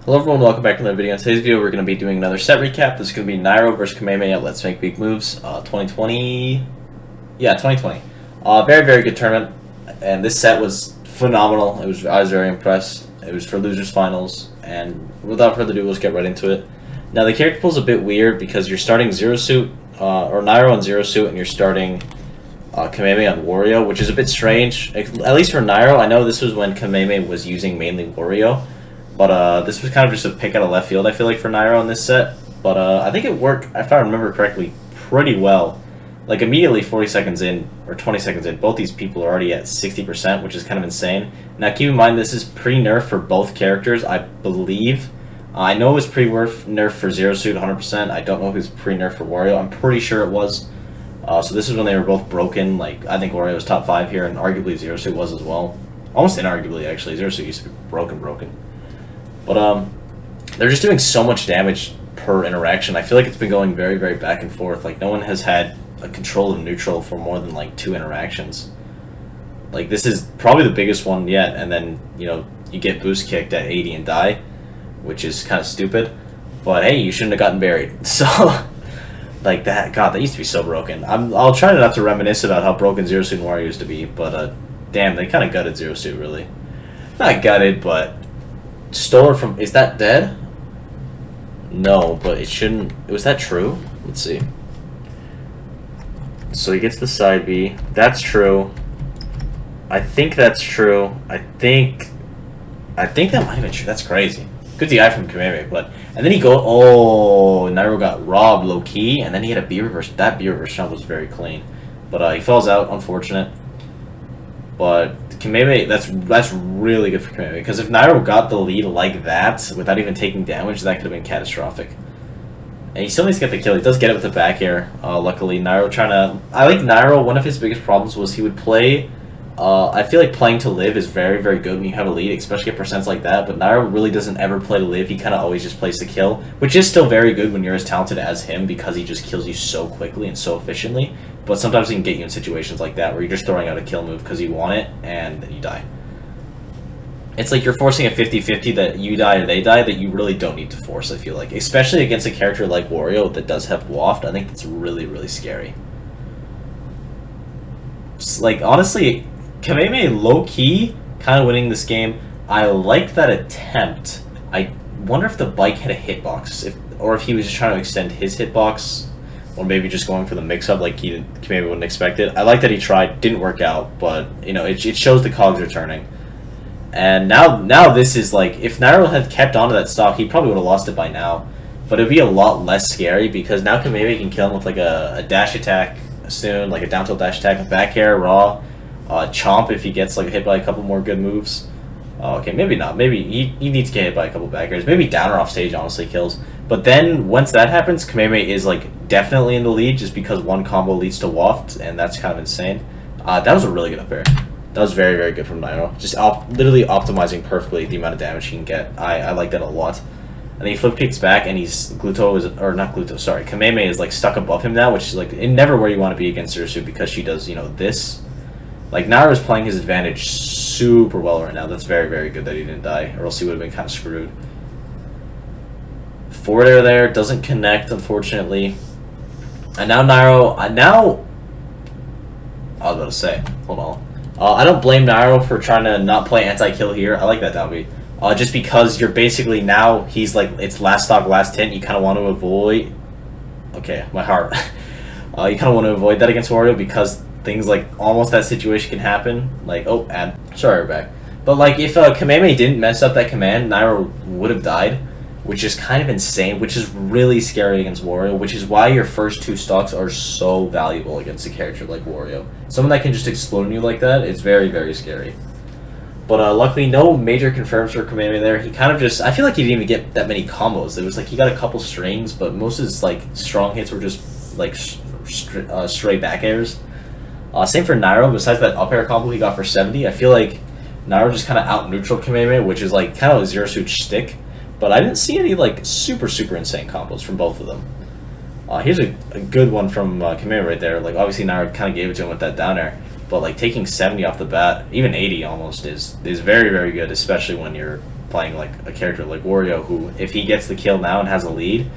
Hello everyone, welcome back to another video. In today's video we're going to be doing another set recap. This is going to be Nairo versus Kameme at Let's Make Big Moves 2020. Yeah, 2020. Very good tournament, and this set was phenomenal. I was very impressed. It was for losers finals, and without further ado, let's get right into it. Now the character pool is a bit weird because you're starting Zero Suit, or Nairo on Zero Suit, and you're starting Kameme on Wario, which is a bit strange. At least for Nairo, I know this was when Kameme was using mainly Wario. But this was kind of just a pick out of left field, I feel like, for Nairo in this set. But I think it worked, if I remember correctly, pretty well. Like, immediately 40 seconds in, or 20 seconds in, both these people are already at 60%, which is kind of insane. Now, keep in mind, this is pre-nerf for both characters, I believe. I know it was pre-nerf for Zero Suit 100%. I don't know if it was pre-nerf for Wario. I'm pretty sure it was. So this is when they were both broken. Like, I think Wario was top 5 here, and arguably Zero Suit was as well. Almost inarguably, actually. Zero Suit used to be broken. But they're just doing so much damage per interaction. I feel like it's been going very back and forth. Like, no one has had a control of neutral for more than like 2 interactions. Like, this is probably the biggest one yet, and then, you know, you get boost kicked at 80 and die, which is kind of stupid. But hey, you shouldn't have gotten buried. So, like, that used to be so broken. I'll try not to reminisce about how broken Zero Suit and Wario used to be, but damn, they kind of gutted Zero Suit, really. Not gutted, but stole from... Is that dead? No, but it shouldn't... Was that true? Let's see. So he gets the side B. That's true. I think that's true. I think that might have been true. That's crazy. Good DI from Kameme, but... And then he go... Oh, Nairo got robbed low-key, and then he had a B reverse. That B reverse jump was very clean. But he falls out, unfortunate. But Kameme, that's really good for Kameme, because if Nairo got the lead like that, without even taking damage, that could have been catastrophic. And he still needs to get the kill. He does get it with the back air, luckily. Nairo trying to... I like Nairo, one of his biggest problems was he would play... I feel like playing to live is very good when you have a lead, especially at percents like that, but Nairo really doesn't ever play to live. He kind of always just plays to kill, which is still very good when you're as talented as him, because he just kills you so quickly and so efficiently. But sometimes he can get you in situations like that where you're just throwing out a kill move because you want it and you die. It's like you're forcing a 50-50 that you die or they die that you really don't need to force, I feel like. Especially against a character like Wario that does have Waft, I think that's really scary. Like, honestly, Kameme low-key kind of winning this game. I like that attempt. I wonder if the bike had a hitbox, or if he was just trying to extend his hitbox. Or maybe just going for the mix-up like Kameme wouldn't expect it. I like that he tried, didn't work out, but, you know, it shows the cogs are turning. And now this is like, if Nairo had kept onto that stock, he probably would have lost it by now. But it would be a lot less scary, because now Kameme can kill him with like a dash attack soon, like a down tilt dash attack, a back air, raw, chomp if he gets like hit by a couple more good moves. Okay, maybe not. Maybe he needs to get hit by a couple back airs. Maybe down or off stage honestly kills. But then, once that happens, Kameme is, like, definitely in the lead just because one combo leads to Waft, and that's kind of insane. That was a really good up air. That was very good from Nairo. Just literally optimizing perfectly the amount of damage he can get. I like that a lot. And then he flip kicks back, and Kameme is, like, stuck above him now, which is, like, never where you want to be against Ursu because she does, you know, this. Like, Nairo is playing his advantage super well right now. That's very good that he didn't die, or else he would have been kind of screwed. Forward air there, doesn't connect, unfortunately. And now Nairo, I was about to say, hold on. I don't blame Nairo for trying to not play anti-kill here. I like that down B. Just because you're basically now, he's like, it's last stock, last hint, you kind of want to avoid... Okay, my heart. You kind of want to avoid that against Wario because things like almost that situation can happen. Like, oh, ad. Sorry, we're back. But like, if Kameme didn't mess up that command, Nairo would have died. Which is kind of insane, which is really scary against Wario, which is why your first 2 stocks are so valuable against a character like Wario. Someone that can just explode on you like that is very scary. But luckily, no major confirms for Kameme there. He kind of just... I feel like he didn't even get that many combos. It was like he got a couple strings, but most of his like strong hits were just like straight back airs. Same for Nairo. Besides that up air combo he got for 70, I feel like Nairo just kind of out-neutral Kameme, which is like kind of a Zero Suit shtick. But I didn't see any like super insane combos from both of them. Here's a good one from Kameme right there. Like, obviously Nairo kind of gave it to him with that down air. But like taking 70 off the bat, even 80 almost, is very good, especially when you're playing like a character like Wario, who if he gets the kill now and has a lead,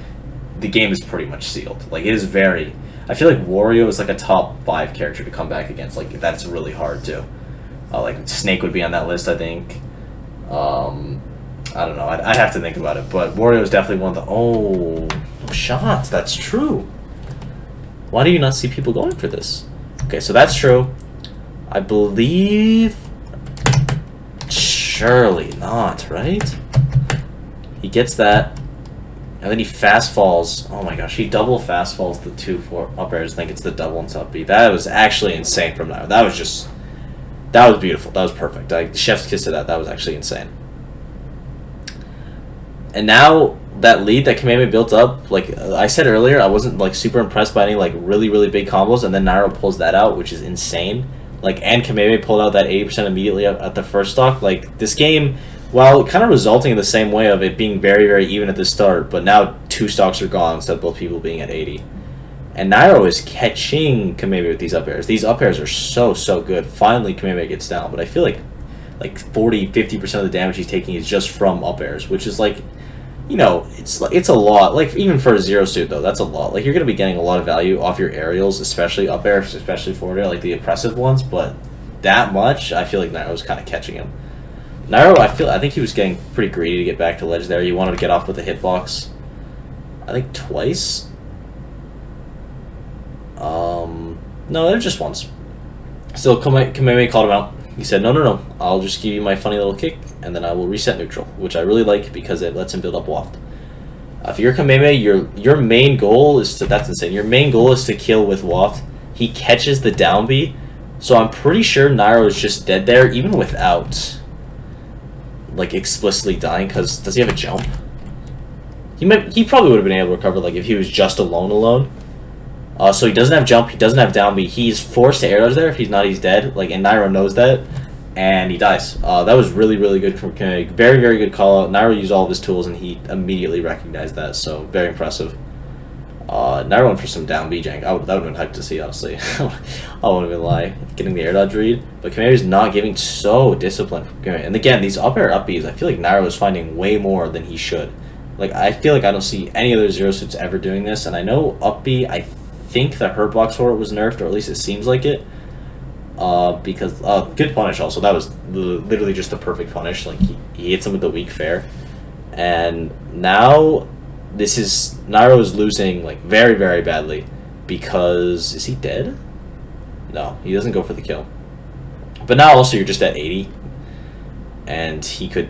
the game is pretty much sealed. Like it is very. I feel like Wario is like a top 5 character to come back against. Like that's really hard too. Like Snake would be on that list, I think. I don't know. I'd have to think about it, but Wario is definitely one of the. Oh, shots. That's true. Why do you not see people going for this? Okay, so that's true. I believe. Surely not, right? He gets that, and then he fast falls. Oh my gosh, he double fast falls the 2-4 up airs. I think it's the double and up B. That was actually insane from Nairo. That was beautiful. That was perfect. Chef's kiss to that. That was actually insane. And now that lead that Kameme built up, like I said earlier, I wasn't like super impressed by any like really big combos, and then Nairo pulls that out, which is insane. Like, and Kameme pulled out that 80% immediately at the first stock. Like this game, while kind of resulting in the same way of it being very even at the start, but now 2 stocks are gone instead of both people being at 80. And Nairo is catching Kameme with these up airs. These up airs are so good. Finally, Kameme gets down, but I feel like 40-50% of the damage he's taking is just from up airs, which is like, you know, it's a lot. Like even for a zero suit though, that's a lot. Like you're gonna be getting a lot of value off your aerials, especially up airs, especially forward air, like the oppressive ones. But that much, I feel like Nairo's kind of catching him. Nairo, I think he was getting pretty greedy to get back to ledge there. He wanted to get off with a hitbox. I think twice. No, it was just once. Still, Kameme called him out. He said, no, I'll just give you my funny little kick, and then I will reset neutral, which I really like because it lets him build up waft. If you're Kameme, your main goal is to, that's insane, your main goal is to kill with waft. He catches the down B, so I'm pretty sure Nairo is just dead there, even without, like, explicitly dying, because does he have a jump? He probably would have been able to recover, like, if he was just alone. So he doesn't have jump, he doesn't have down B. He's forced to air dodge there. If he's not, he's dead. Like, and Nairo knows that, and he dies. That was really good from Kameme. Very good call out. Nairo used all of his tools, and he immediately recognized that. So very impressive. Nairo went for some down B jank. That would have been hyped to see, honestly. I won't even lie. Getting the air dodge read, but Kameme's not giving so disciplined from Kameme. And again, these up air up Bs, I feel like Nairo is finding way more than he should. Like, I feel like I don't see any other zero suits ever doing this, and I know up B, I think the hurt box for it was nerfed, or at least it seems like it. Because good punish also. That was literally just the perfect punish. Like he hits him with the weak fair, and now this is Nairo is losing like very badly because is he dead? No, he doesn't go for the kill. But now also you're just at 80, and he could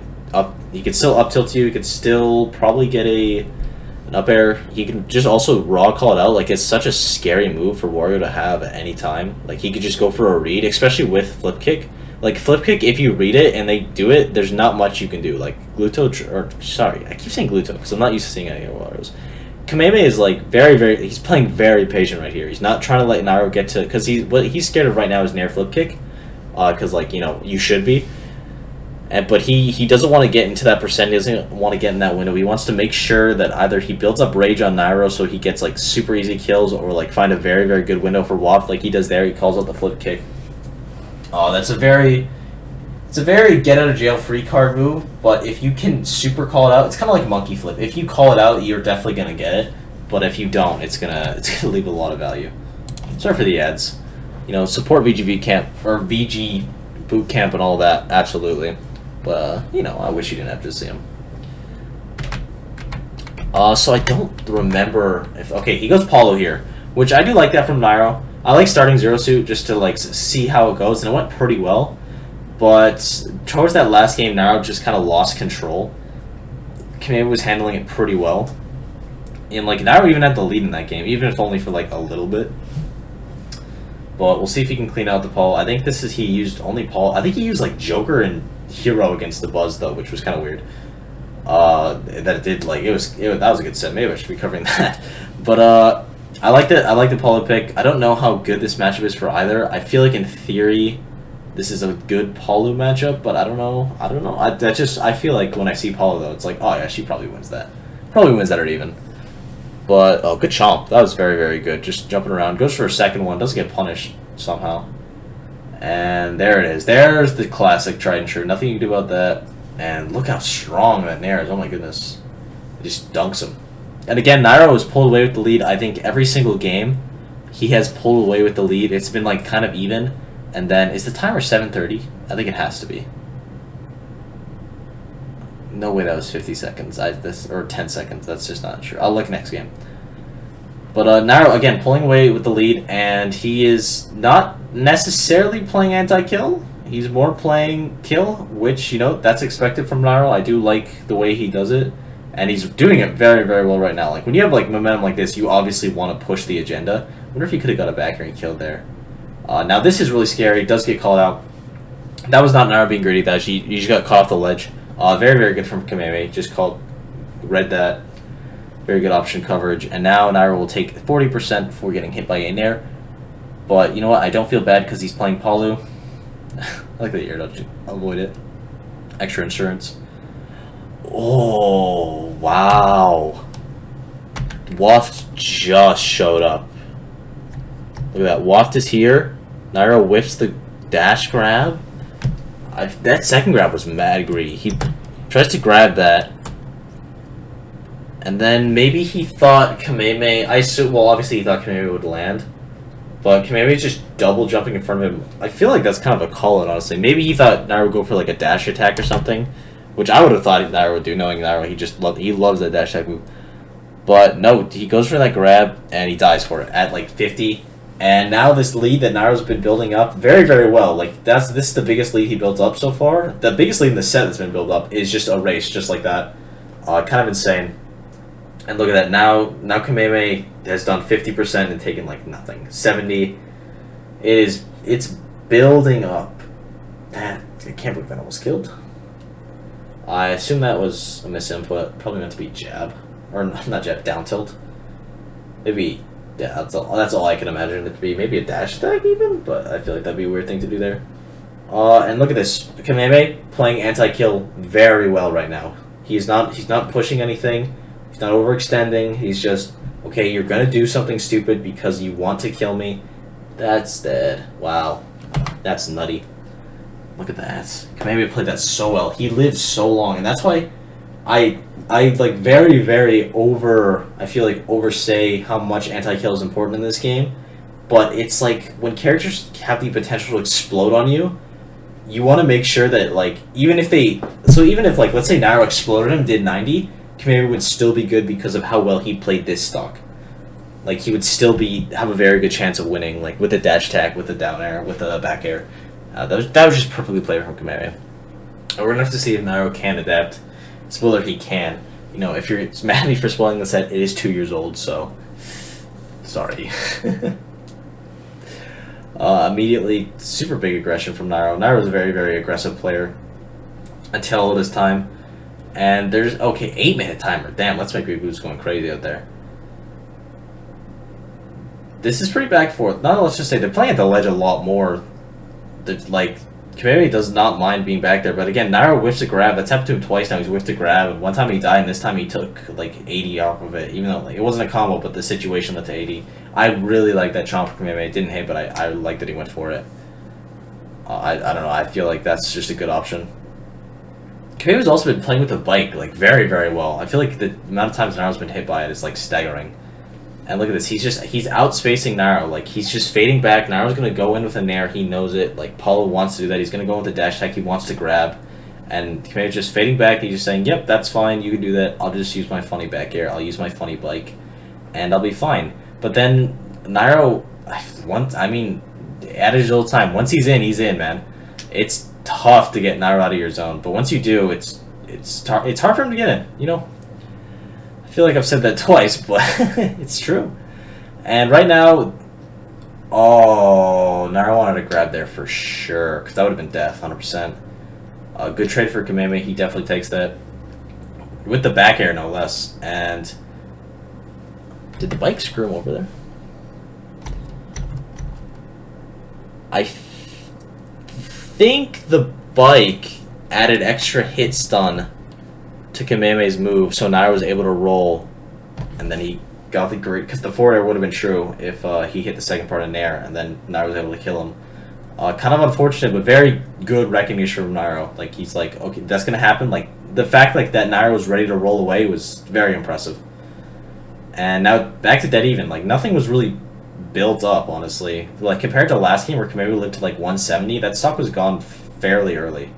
still up tilt you. He could still probably get an up air. He can just also raw call it out. Like, it's such a scary move for Wario to have at any time. Like, he could just go for a read, especially with flip kick. Like, flip kick, if you read it and they do it, there's not much you can do. Like, sorry, I keep saying Gluto because I'm not used to seeing any of Wario's. Kameme is like very, he's playing very patient right here. He's not trying to let Nairo get to, because what he's scared of right now is Nair flip kick, because like, you know, you should be. But he doesn't want to get into that percent. He doesn't want to get in that window. He wants to make sure that either he builds up rage on Nairo so he gets like super easy kills, or like find a very good window for waft like he does there. He calls out the flip kick. Oh, it's a very get out of jail free card move. But if you can super call it out, it's kind of like monkey flip. If you call it out, you're definitely gonna get it. But if you don't, it's gonna leave a lot of value. Sorry for the ads. You know, support VGV camp or VG boot camp and all that. Absolutely. But, you know, I wish you didn't have to see him. So I don't remember if... Okay, he goes PALU here, which I do like that from Nairo. I like starting Zero Suit just to, like, see how it goes, and it went pretty well. But towards that last game, Nairo just kind of lost control. Kameme was handling it pretty well. And, like, Nairo even had the lead in that game, even if only for, like, a little bit. But we'll see if he can clean out the Paul. I think he used only Paul. I think he used, like, Joker and Hero against the Buzz though, which was kind of weird. That it did like that was a good set. Maybe I should be covering that. But I like the PALU pick. I don't know how good this matchup is for either. I feel like in theory this is a good PALU matchup, but I don't know. I feel like when I see PALU though, it's like, oh yeah, she probably wins that. Probably wins that or even. But oh, good chomp. That was very good. Just jumping around. Goes for a second one. Doesn't get punished somehow. And there it is. There's the classic tried and true. Nothing you can do about that. And look how strong that Nair is. Oh my goodness. He just dunks him. And again, Nairo has pulled away with the lead. I think every single game, he has pulled away with the lead. It's been like kind of even. And then, is the timer 7:30? I think it has to be. No way that was 50 seconds. Or 10 seconds. That's just not true. I'll look next game. But Nairo, again, pulling away with the lead. And he is not necessarily playing anti-kill. He's more playing kill, which, you know, that's expected from Nairo. I do like the way he does it. And he's doing it very, very well right now. Like, when you have, like, momentum like this, you obviously want to push the agenda. I wonder if he could have got a backer and killed there. Now, this is really scary. It does get called out. That was not Nairo being greedy. That he just got caught off the ledge. Very, very good from Kameme. Just read that. Very good option coverage. And now Nairo will take 40% before getting hit by a Nair. But, you know what? I don't feel bad because he's playing PALU. I like the air dodge. Avoid it. Extra insurance. Oh, wow. Waft just showed up. Look at that. Waft is here. Nairo whiffs the dash grab. That second grab was mad greedy. He tries to grab that. And then maybe he thought Kameme... well, obviously he thought Kameme would land. But Kameme just double jumping in front of him. I feel like that's kind of a call-out, honestly. Maybe he thought Nairo would go for like a dash attack or something. Which I would have thought Nairo would do, knowing Nairo. He loves that dash attack move. But no, he goes for that grab, and he dies for it at like 50. And now this lead that Nairo's been building up very, very well. Like, this is the biggest lead he built up so far. The biggest lead in the set that's been built up is just a race, just like that. Kind of insane. And look at that. Now Kameme has done 50% and taken like nothing. 70. It's building up. I can't believe that almost killed. I assume that was a misinput. Probably meant to be jab. Or not jab, down tilt. Maybe, yeah, that's all I can imagine it to be. Maybe a dash attack even, but I feel like that'd be a weird thing to do there. And look at this. Kameme playing anti-kill very well right now. He's not pushing anything. He's not overextending. He's just, okay, you're gonna do something stupid because you want to kill me. That's dead. Wow. That's nutty. Look at that. Kameme played that so well. He lived so long, and that's why I like very, very I feel like oversay how much anti-kill is important in this game. But it's like when characters have the potential to explode on you, you want to make sure that like even if like let's say Nairo exploded him, did 90, Kameme would still be good because of how well he played this stock. Like he would still have a very good chance of winning, like with the dash attack, with the down air, with the back air. That was just perfectly played from Kameme. We're gonna have to see if Nairo can adapt. Spoiler, he can. You know, if you're mad at me for spoiling the set, it is 2 years old, so sorry. Immediately, super big aggression from Nairo. Nairo's a very, very aggressive player until this time. And there's, okay, 8-minute timer. Damn, let's make Boo's going crazy out there. This is pretty back and forth. Now, let's just say they're playing at the ledge a lot more. Like, Kameme does not mind being back there, but again, Nairo whiffs a grab. That's happened to him twice now. He's whiffed a grab, and one time he died, and this time he took like 80 off of it, even though like, it wasn't a combo, but the situation led to 80. I really like that chomp for Kameme. It didn't hit, but I like that he went for it. I don't know. I feel like that's just a good option. Kameme's also been playing with the bike like very, very well. I feel like the amount of times Nairo's been hit by it is like staggering. And look at this, he's outspacing Nairo. Like, he's just fading back. Nairo's going to go in with a Nair. He knows it. Like, PALU wants to do that. He's going to go with the dash attack. He wants to grab. And Kameme's just fading back. He's just saying, yep, that's fine. You can do that. I'll just use my funny back air. I'll use my funny bike. And I'll be fine. But then, Nairo, adage all the time. Once he's in, man. It's tough to get Nairo out of your zone. But once you do, it's hard for him to get in, you know? I feel like I've said that twice, but it's true. And right now, Nairo wanted to grab there for sure, because that would have been death, 100%. Good trade for Kameme. He definitely takes that. With the back air, no less. And did the bike screw him over there? I think the bike added extra hit stun to Kameme's move, so Nairo was able to roll, and then he got the great, because the forward air would have been true if he hit the second part of Nair, and then Nairo was able to kill him. Kind of unfortunate, but very good recognition from Nairo. Like, he's like, okay, that's going to happen. Like, the fact like that Nairo was ready to roll away was very impressive. And now back to dead even. Like, nothing was really built up, honestly. Like, compared to last game where Kameme lived to like 170, that stock was gone fairly early.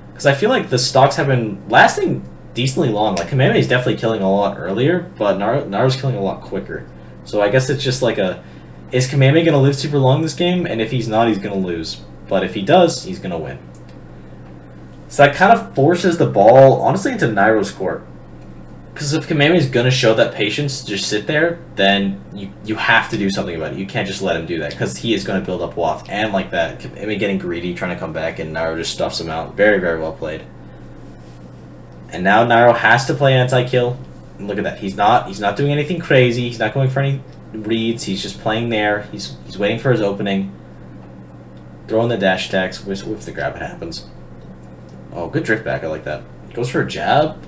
Because I feel like the stocks have been lasting decently long. Like, Kameme is definitely killing a lot earlier, but Nairo's killing a lot quicker. So I guess it's just like a... Is Kameme going to live super long this game? And if he's not, he's going to lose. But if he does, he's going to win. So that kind of forces the ball, honestly, into Nairo's court. Because if Kameme is going to show that patience to just sit there, then you have to do something about it. You can't just let him do that, because he is going to build up waft. And like that, Kameme getting greedy, trying to come back, and Nairo just stuffs him out. Very, very well played. And now Nairo has to play anti-kill. And look at that. He's not doing anything crazy. He's not going for any reads. He's just playing there. He's waiting for his opening. Throwing the dash attacks. If the grab it happens. Oh, good drift back. I like that. Goes for a jab.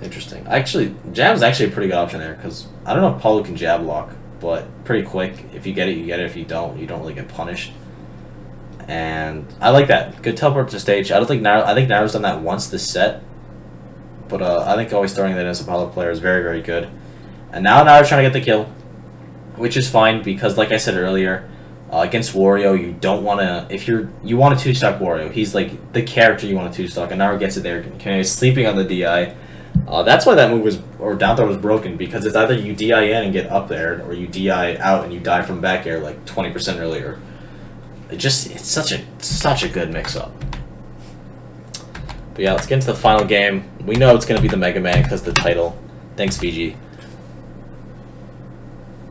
Interesting. Actually, jab's actually a pretty good option there, because I don't know if PALU can jab lock, but pretty quick. If you get it, you get it. If you don't really get punished. And I like that. Good teleport to stage. I think Nairo's done that once this set. But I think always throwing that as a PALU player is very, very good. And now Nairo's trying to get the kill, which is fine, because like I said earlier, against Wario, you don't want to... You want a 2-stock Wario. He's like the character you want a 2-stock, and Nairo gets it there. He's sleeping on the DI. That's why that move was, or down throw was broken, because it's either you DI in and get up there, or you DI out and you die from back air like 20% earlier. It's such a good mix-up. But yeah, let's get into the final game. We know it's going to be the Mega Man because the title. Thanks, VG.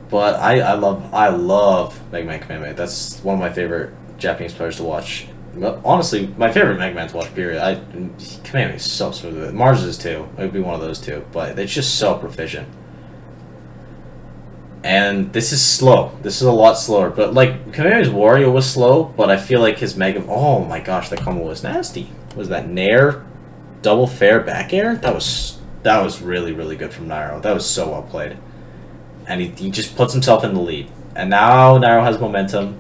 But I love Mega Man Kameme. That's one of my favorite Japanese players to watch. Honestly, my favorite Mega Man to watch, period. Kameme is so smooth. Mars is too. It would be one of those two. But it's just so proficient. And this is slow. This is a lot slower. But like, Kameme's Wario was slow, but I feel like his Mega... Oh my gosh, that combo was nasty. Was that Nair double fair back air? That was really, really good from Nairo. That was so well played. And he just puts himself in the lead. And now Nairo has momentum,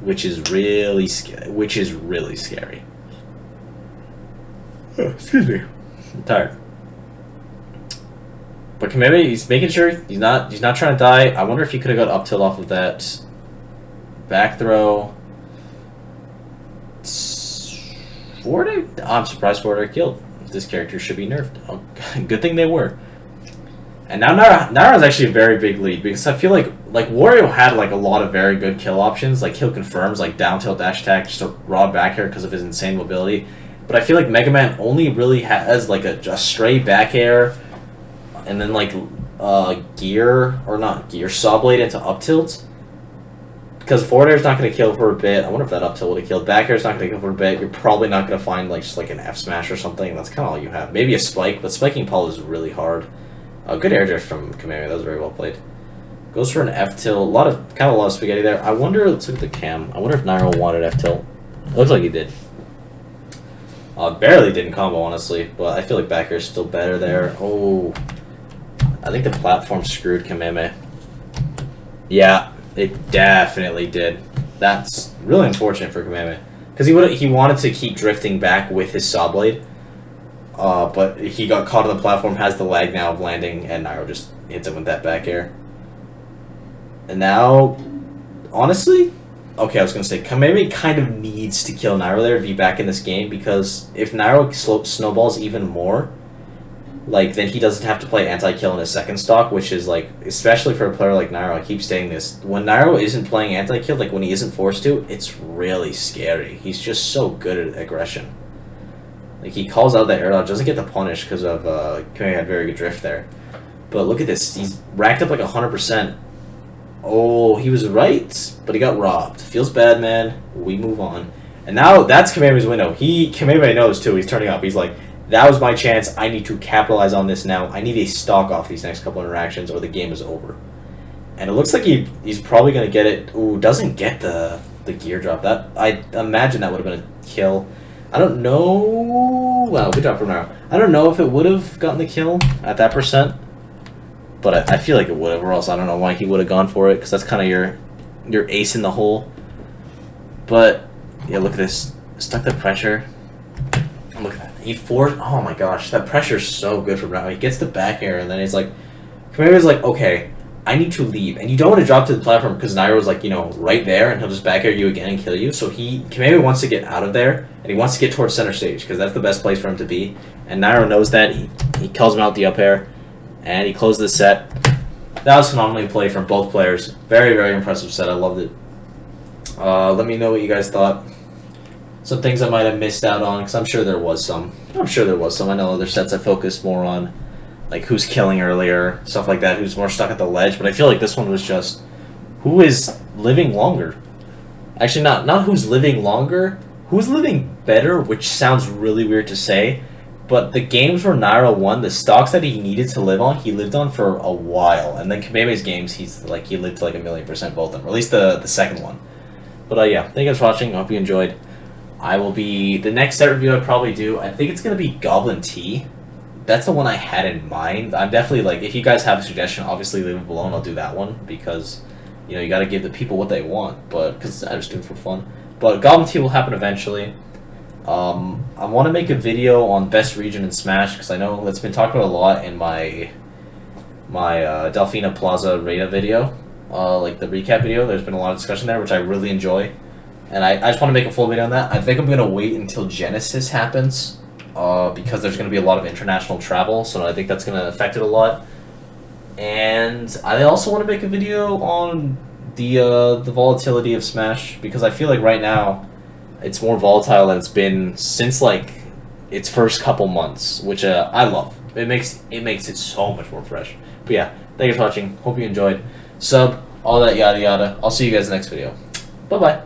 which is really scary. Oh, excuse me. I'm tired. But Kameme, he's making sure he's not trying to die. I wonder if he could have got up tilt off of that back throw. I'm surprised Forder killed. This character should be nerfed. Oh, good thing they were. And now Nairo's actually a very big lead, because I feel like Wario had like a lot of very good kill options, like kill confirms, like down tilt dash attack, just a raw back air because of his insane mobility. But I feel like Mega Man only really has like a stray back air, and then like saw blade into up tilt. Because forward air is not going to kill for a bit. I wonder if that up tilt would have killed. Back air is not going to kill for a bit. You're probably not going to find like just like an F smash or something. That's kind of all you have. Maybe a spike, but spiking PALU is really hard. Good air drift from Kameme. That was very well played. Goes for an F tilt. A lot of spaghetti there. I wonder. Let's look at the cam. I wonder if Nairo wanted F tilt. Looks like he did. Barely didn't combo, honestly, but I feel like back air is still better there. Oh, I think the platform screwed Kameme. Yeah, it definitely did. That's really unfortunate for Kameme, because he wanted to keep drifting back with his saw blade. But he got caught on the platform, has the lag now of landing, and Nairo just hits him with that back air. And now, honestly, okay, I was going to say, Kameme kind of needs to kill Nairo there to be back in this game, because if Nairo snowballs even more, like, then he doesn't have to play anti-kill in his second stock, which is, like, especially for a player like Nairo, I keep saying this, when Nairo isn't playing anti-kill, like, when he isn't forced to, it's really scary. He's just so good at aggression. Like, he calls out that air dodge, doesn't get the punish because of, Kameme had very good drift there. But look at this, he's racked up like 100%. Oh, he was right, but he got robbed. Feels bad, man. We move on. And now, that's Kameme's window. Kameme knows, too, he's turning up. He's like, that was my chance, I need to capitalize on this now. I need a stock off these next couple interactions, or the game is over. And it looks like he's probably going to get it. Ooh, doesn't get the gear drop. That I imagine that would have been a kill. I don't know. Wow, good job from Nairo. I don't know if it would have gotten the kill at that percent, but I feel like it would have, or else I don't know why he would have gone for it, because that's kind of your ace in the hole. But Yeah, look at this. Stuck the pressure. Look at that. He forced. Oh my gosh, that pressure's so good for Brown. He gets the back air, and then he's like, Kameme's like, okay, I need to leave, and you don't want to drop to the platform because Nairo's like, right there, and he'll just back air you again and kill you. So Kameme wants to get out of there, and he wants to get towards center stage because that's the best place for him to be. And Nairo knows that. He calls him out the up air, and he closes the set. That was phenomenally played from both players. Very, very impressive set. I loved it. Let me know what you guys thought. Some things I might have missed out on, because I'm sure there was some. I know other sets I focused more on, like who's killing earlier, stuff like that, who's more stuck at the ledge. But I feel like this one was just who is living longer. Actually, not who's living longer, who's living better, which sounds really weird to say. But the games where Nairo won, the stocks that he needed to live on, he lived on for a while. And then Kameme's games, he lived to like 1,000,000% both of them, or at least the second one. But yeah, thank you guys for watching. I hope you enjoyed. The next set review I'd probably do, I think it's going to be Goblin Tea. That's the one I had in mind. I'm definitely, like, if you guys have a suggestion, obviously leave it below and I'll do that one. Because, you got to give the people what they want. But, because I just do it for fun. But Goblin Tea will happen eventually. I want to make a video on best region in Smash, because I know that's been talked about a lot in my Delfina Plaza Rada video. Like the recap video, there's been a lot of discussion there, which I really enjoy. And I just want to make a full video on that. I think I'm going to wait until Genesis happens, because there's going to be a lot of international travel, so I think that's going to affect it a lot. And I also want to make a video on the volatility of Smash, because I feel like right now it's more volatile than it's been since like its first couple months, which I love. It makes it so much more fresh. But yeah, thank you for watching. Hope you enjoyed. Sub, all that yada yada. I'll see you guys in the next video. Bye bye.